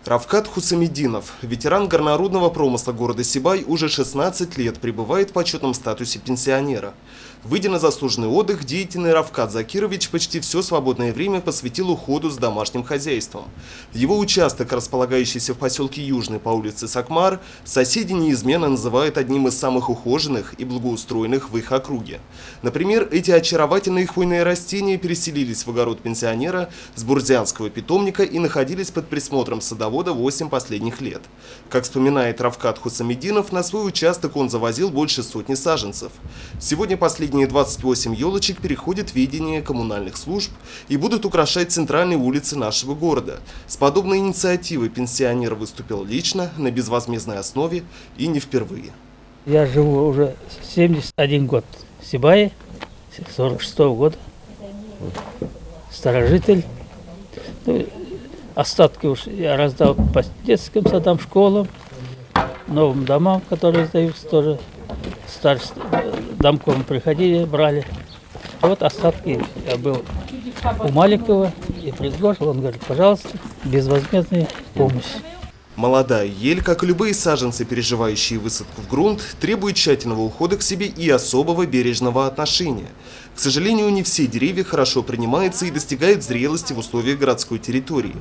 Равкат Хусамидинов, ветеран горнорудного промысла города Сибай, уже 16 лет пребывает в почетном статусе пенсионера. Выйдя на заслуженный отдых, деятельный Равкат Закирович почти все свободное время посвятил уходу за домашним хозяйством. Его участок, располагающийся в поселке Южный по улице Сакмар, соседи неизменно называют одним из самых ухоженных и благоустроенных в их округе. Например, эти очаровательные хвойные растения переселились в огород пенсионера с бурзианского питомника и находились под присмотром садовода 8 последних лет. Как вспоминает Равкат Хусамидинов, на свой участок он завозил больше сотни саженцев. Сегодня последние 28 елочек переходят в ведение коммунальных служб и будут украшать центральные улицы нашего города. С подобной инициативой пенсионер выступил лично, на безвозмездной основе и не впервые. Я живу уже 71 год в Сибае, 46-го года, старожитель. Остатки уж я раздал по детским садам, школам, новым домам, которые сдаются тоже. Старшие домком приходили, брали. Вот остатки я был у Маликова и предложил, он говорит, пожалуйста, безвозмездная помощь. Молодая ель, как и любые саженцы, переживающие высадку в грунт, требует тщательного ухода к себе и особого бережного отношения. К сожалению, не все деревья хорошо принимаются и достигают зрелости в условиях городской территории.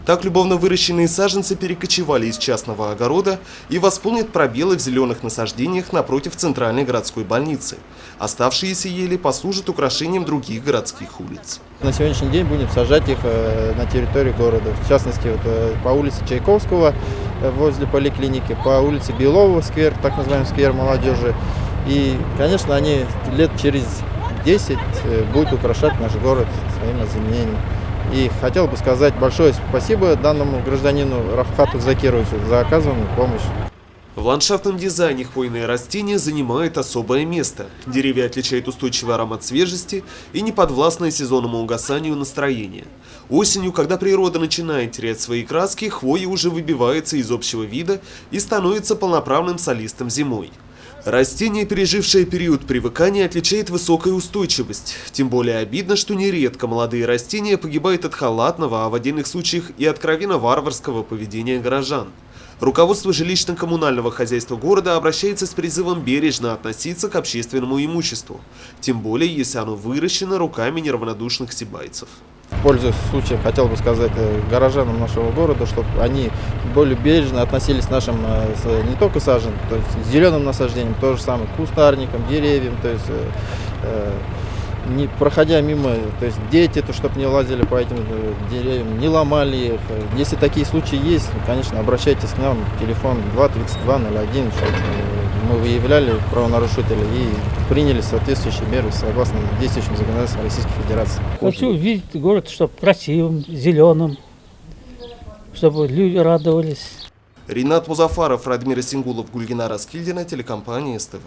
Так любовно выращенные саженцы перекочевали из частного огорода и восполнят пробелы в зеленых насаждениях напротив центральной городской больницы. Оставшиеся ели послужат украшением других городских улиц. На сегодняшний день будем сажать их на территории города. В частности, по улице Чайковского возле поликлиники, по улице Белового сквер, так называемый сквер молодежи. И, конечно, они лет через 10 будут украшать наш город своим озеленением. И хотел бы сказать большое спасибо данному гражданину Равкату Закировичу за оказанную помощь. В ландшафтном дизайне хвойные растения занимают особое место. Деревья отличают устойчивый аромат свежести и неподвластное сезонному угасанию настроение. Осенью, когда природа начинает терять свои краски, хвоя уже выбивается из общего вида и становится полноправным солистом зимой. Растение, пережившее период привыкания, отличает высокая устойчивость. Тем более обидно, что нередко молодые растения погибают от халатного, а в отдельных случаях и откровенно варварского поведения горожан. Руководство жилищно-коммунального хозяйства города обращается с призывом бережно относиться к общественному имуществу, тем более если оно выращено руками неравнодушных сибайцев. Пользуясь случаем, хотел бы сказать горожанам нашего города, чтобы они более бережно относились к нашим не только саженцам, то есть зеленым насаждениям, то же самое кустарникам, деревьям, то есть не проходя мимо, то есть дети, то чтобы не лазили по этим деревьям, не ломали их. Если такие случаи есть, конечно, обращайтесь к нам, телефон 23201, чтобы мы выявляли правонарушителей и приняли соответствующие меры согласно действующим законодательствам Российской Федерации. Хочу видеть город, чтобы красивым, зеленым, чтобы люди радовались. Ринат Музафаров, Радмир Сингулов, Гульгинара Скильдина, телекомпания СТВ.